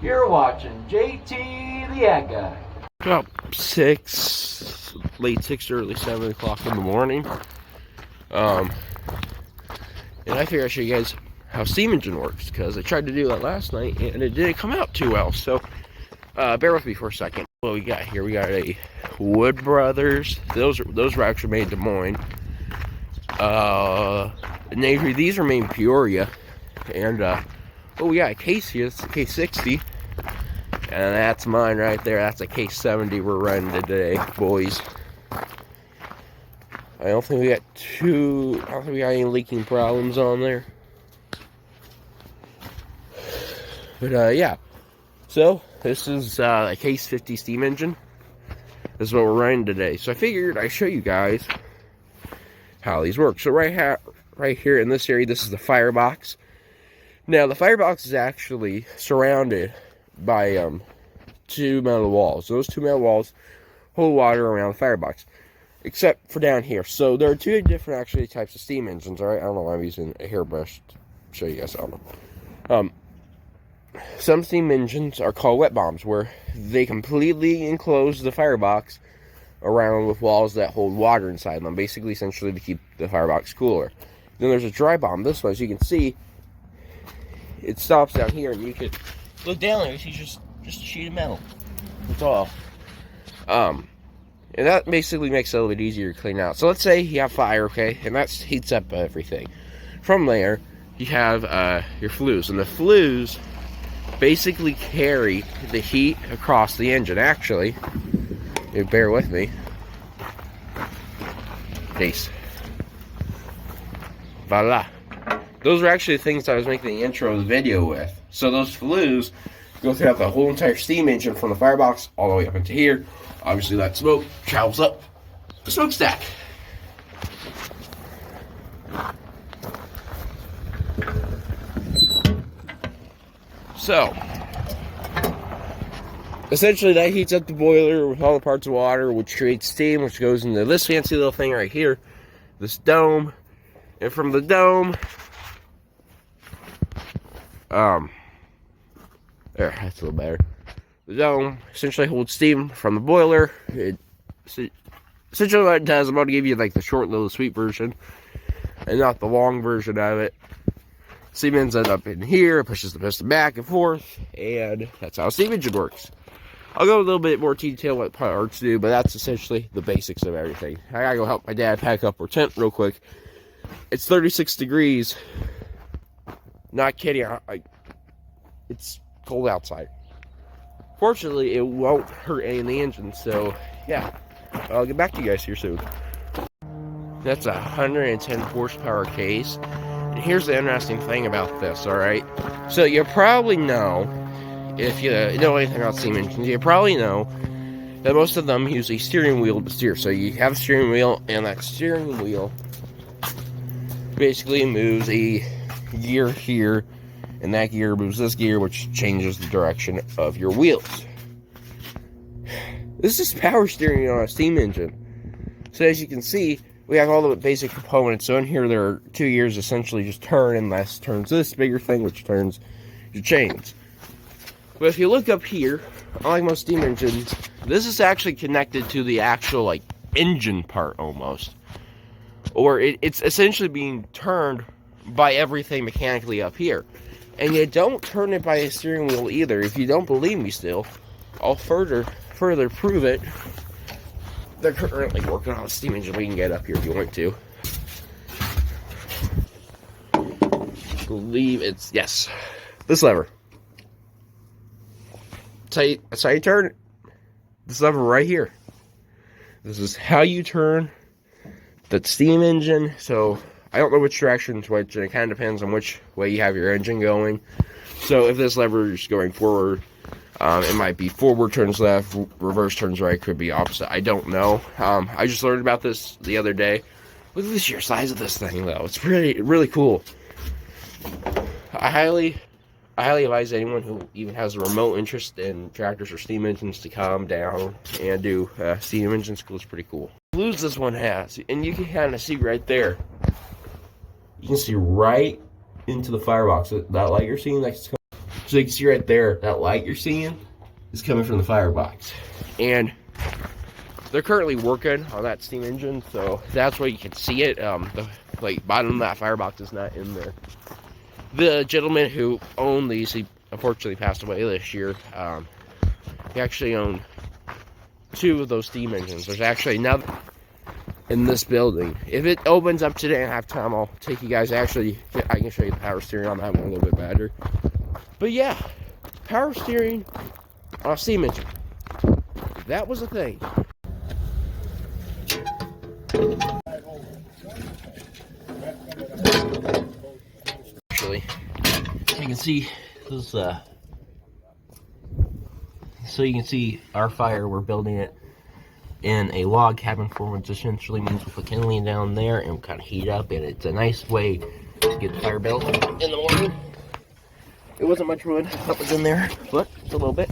You're watching JT the Ag Guy. About 6, late 6, early 7 o'clock in the morning. And I figured I'd show you guys how steam engine works, because I tried to do that last night and it didn't come out too well. So bear with me for a second. What we got here, we got a Wood Brothers. Those were actually made in Des Moines. Navy, these are made in Peoria. And we got a case here. It's a K60. And that's mine right there. That's a K70 we're running today, boys. I don't think we got any leaking problems on there. But yeah. So this is a Case 50 steam engine. This is what we're running today. So I figured I'd show you guys how these work. So right here in this area, this is the firebox. Now the firebox is actually surrounded by two metal walls. Those two metal walls hold water around the firebox, except for down here. So there are two different actually types of steam engines. All right, I don't know why I'm using a hairbrush to show you guys. I don't know. Some steam engines are called wet bombs, where they completely enclose the firebox around with walls that hold water inside them, basically, essentially to keep the firebox cooler. Then there's a dry bomb. This one, as you can see, it stops down here, and you can look down there. You see just a sheet of metal. That's all. And that basically makes it a little bit easier to clean out. So let's say you have fire, okay, and that heats up everything. From there, you have your flues, and the flues basically carry the heat across the engine. Actually, bear with me. Peace. Voila. Those are actually the things I was making the intro of the video with. So those flues go throughout the whole entire steam engine from the firebox all the way up into here. Obviously that smoke travels up the smokestack. So essentially that heats up the boiler with all the parts of water, which creates steam, which goes into this fancy little thing right here, this dome. And from the dome, there, that's a little better. The dome essentially holds steam from the boiler. Essentially what it does, I'm going to give you like the short little sweet version and not the long version of it. Steam ends up in here, it pushes the piston back and forth, and that's how a steam engine works. I'll go a little bit more detail what parts do, but that's essentially the basics of everything. I gotta go help my dad pack up our tent real quick. It's 36 degrees. Not kidding. It's cold outside. Fortunately, it won't hurt any of the engine. So, yeah. I'll get back to you guys here soon. That's a 110 horsepower case. And here's the interesting thing about this, alright? So, you probably know, if you know anything about steam engines, you probably know that most of them use a steering wheel to steer. So, you have a steering wheel, and that steering wheel basically moves a gear here, and that gear moves this gear, which changes the direction of your wheels. This is power steering on a steam engine. So as you can see, we have all the basic components. So in here there are two gears essentially just turn, and this turns this bigger thing, which turns your chains. But if you look up here, unlike most steam engines, this is actually connected to the actual like engine part almost. Or it's essentially being turned by everything mechanically up here. And you don't turn it by a steering wheel either. If you don't believe me still, I'll further prove it. They're currently working on a steam engine. We can get up here if you want to. I believe it's, yes, this lever. That's how you turn it. This lever right here. This is how you turn the steam engine. So I don't know which direction to which, and it kind of depends on which way you have your engine going. So if this lever is going forward, it might be forward turns left, reverse turns right, could be opposite. I don't know. I just learned about this the other day. Look at the sheer size of this thing, though. It's really cool. I highly advise anyone who even has a remote interest in tractors or steam engines to come down and do steam engine school. It's pretty cool. Blues this one has, and you can kind of see right there. You can see right into the firebox. That light you're seeing, that's So you can see right there, that light you're seeing is coming from the firebox. And they're currently working on that steam engine, so that's where you can see it. The bottom of that firebox is not in there. The gentleman who owned these, he unfortunately passed away this year. He actually owned 2 of those steam engines. There's actually now in this building. If it opens up today and I have time, I'll take you guys. Actually, I can show you the power steering on that one a little bit better. But yeah, power steering on a steam engine. That was a thing. Actually, you can see this. So you can see our fire. We're building it in a log cabin form, which essentially means we put kindling down there and we kind of heat up, and it's a nice way to get the fire built in the morning. It wasn't much wood that was in there, but it's a little bit.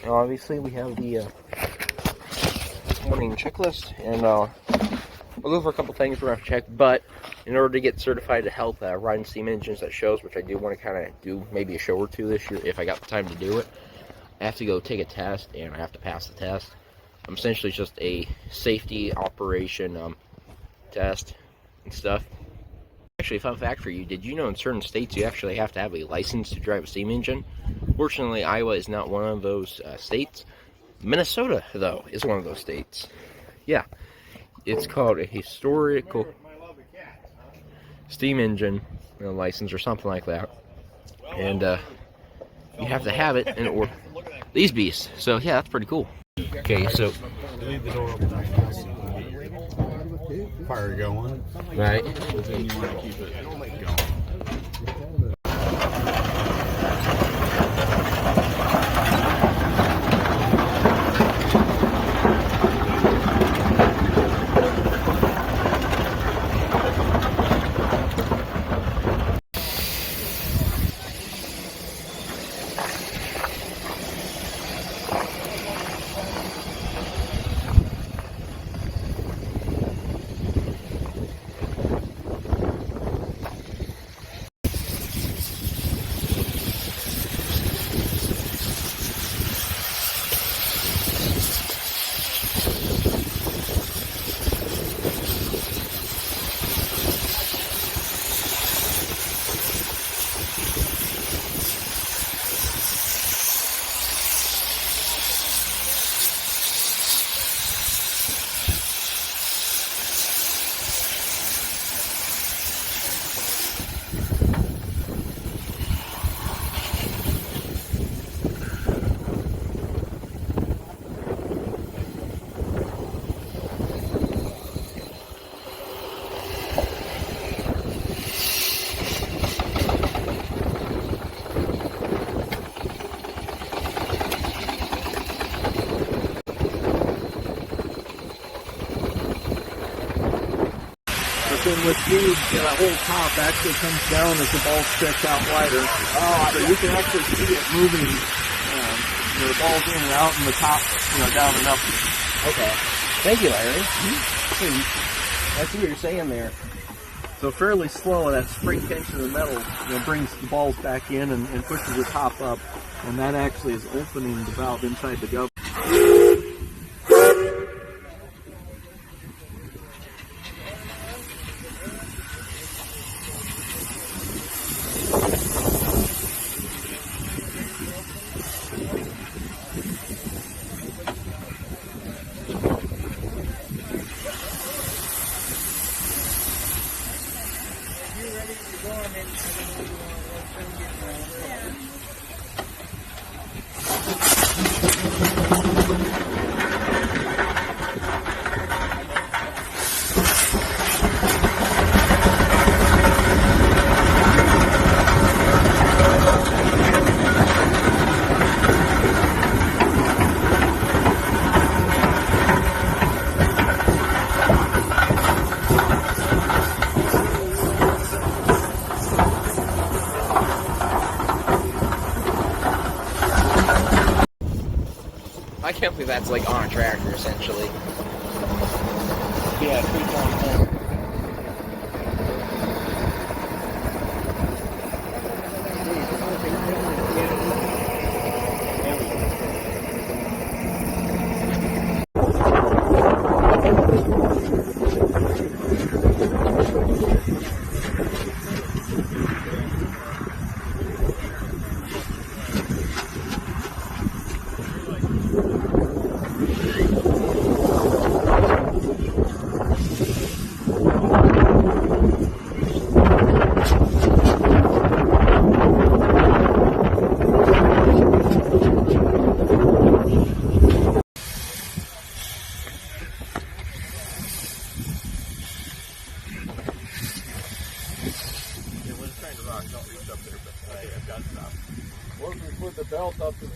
And obviously, we have the morning checklist, and we'll go for a couple things we're going to have to check. But in order to get certified to help run steam engines at shows, which I do want to kind of do maybe a show or 2 this year if I got the time to do it, I have to go take a test, and I have to pass the test. Essentially it's just a safety operation test and stuff. Actually, fun fact for you, did you know in certain states you actually have to have a license to drive a steam engine? Fortunately, Iowa is not one of those states. Minnesota, though, is one of those states. Yeah, it's called a historical steam engine license or something like that. And you have to have it in order these beasts. So yeah, that's pretty cool. Okay, so leave the door open. Fire going. Right. But then you want to keep it going. Then with these, that whole top actually comes down as the ball stretch out wider. So you can actually see it moving, the balls in and out and the top, down and up. Okay. Thank you, Larry. I see what you're saying there. So fairly slow, that spring tension of the metal brings the balls back in and pushes the top up. And that actually is opening the valve inside the governor. I can't believe that's like on a tractor, essentially. Yeah, 3.4. put the belt up to the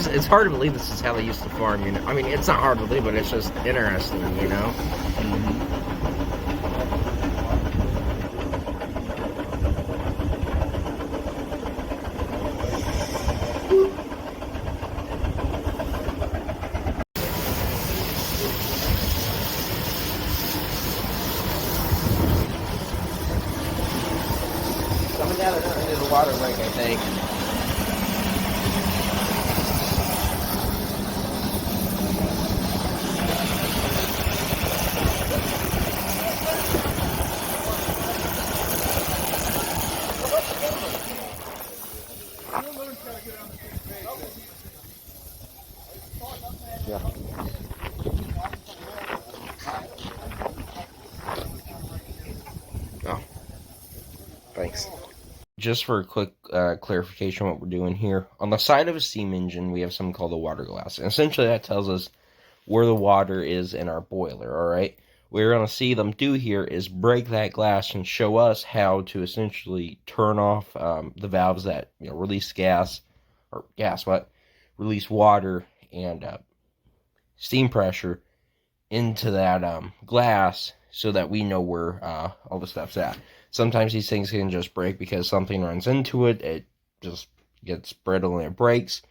It's hard to believe this is how they used to farm, you know. I mean, it's not hard to believe, but it's just interesting, you know. Coming down into the water lake, I think. Yeah. Oh, thanks. Just for a quick clarification, what we're doing here on the side of a steam engine, we have something called a water glass, and essentially that tells us where the water is in our boiler. All right, what we're gonna see them do here is break that glass and show us how to essentially turn off the valves that release release water and steam pressure into that glass, so that we know where all the stuff's at. Sometimes these things can just break because something runs into it. It just gets brittle and it breaks.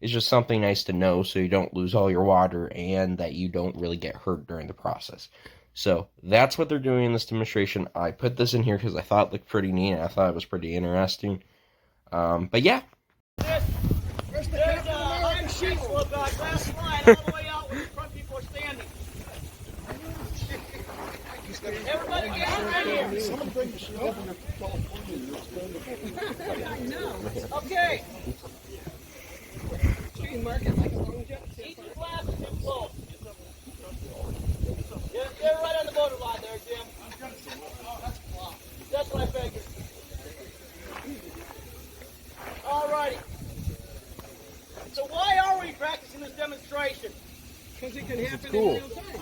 It's just something nice to know so you don't lose all your water and that you don't really get hurt during the process. So that's what they're doing in this demonstration. I put this in here because I thought it looked pretty neat and I thought it was pretty interesting. But yeah. There's a high sheet of glass slide all the way out where the front people are standing. Everybody get right here. Okay. Each glass is too close. You're right on the borderline there, Jim. That's what I figured. All righty. So why are we practicing this demonstration? Because it can happen cool. in real time.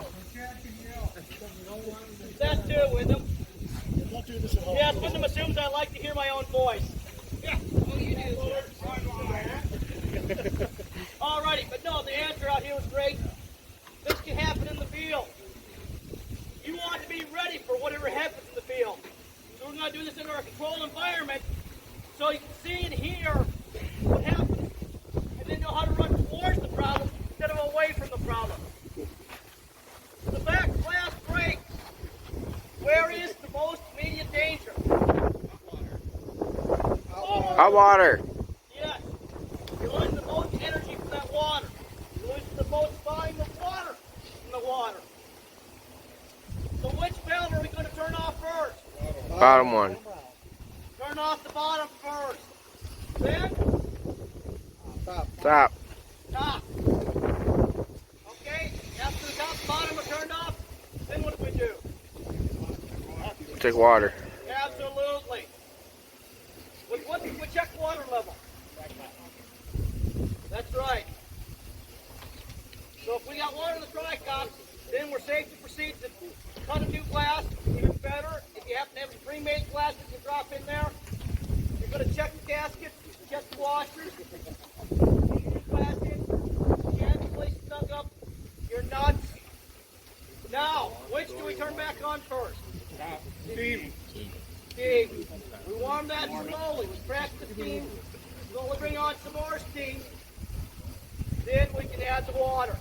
That too, Wyndham. Don't do this at home. Yes, Wyndham assumes I like to hear my own voice. Yeah. Oh, you do. Alrighty, but no, the answer out here was great. This can happen in the field. You want to be ready for whatever happens in the field. So we're going to do this in our controlled environment so you can see and hear what happens. And then know how to run towards the problem instead of away from the problem. The back glass breaks. Where is the most immediate danger? Hot water. Yes. You lose the most energy from that water. You lose the most volume of water from the water. So which valve are we going to turn off first? Bottom one. Turn off the bottom first. Then? Top. Top. Okay, after the top and bottom are turned off, then what do we do? Take water. Absolutely. We check water level. That's right. So if we got water in the tri-top, then we're safe to proceed to cut a new glass. Even better, if you happen to have some pre-made glass that you drop in there, you're going to check the gasket, check the washers, get your glass in, again, place it dug up, your nuts. Now, which do we turn back on first? Steam. Steam. We warm that slowly. We crack the steam. Slowly bring on some more steam. Then we can add the water.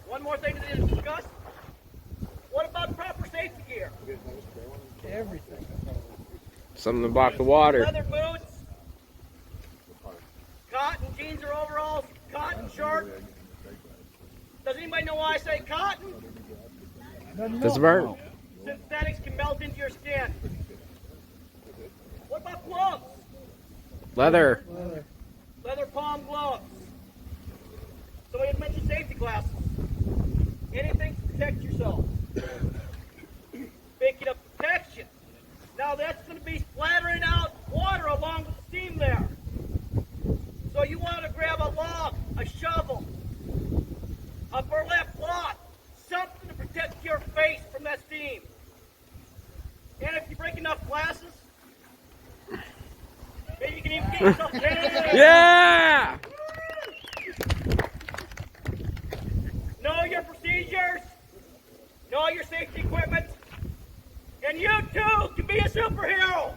One more thing to discuss. What about proper safety gear? Everything. Something to block the water. Leather boots, cotton jeans or overalls, cotton shirt. Does anybody know why I say cotton? Does it burn? Synthetics can melt into your skin. What about gloves? Leather. Leather palm gloves. Somebody had mentioned safety glasses. Anything to protect yourself. Picking up protection. Now that's going to be splattering out water along with the steam there. So you want to grab a log, a shovel, a burlap cloth, something to protect your face from that steam. And if you break enough glasses, maybe you can even get yourself Yeah! Know your procedures, know your safety equipment, and you too can be a superhero.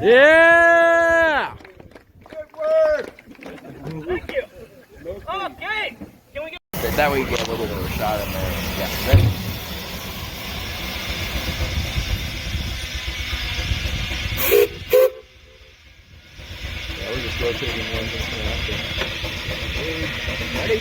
Yeah! Thank you. Okay, can we get... That way you get a little bit of a shot in there. Yeah, ready? Yeah, we're just rotating one thing after. Ready?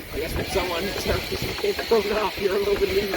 I guess when someone is thrown off, you're a little bit easier to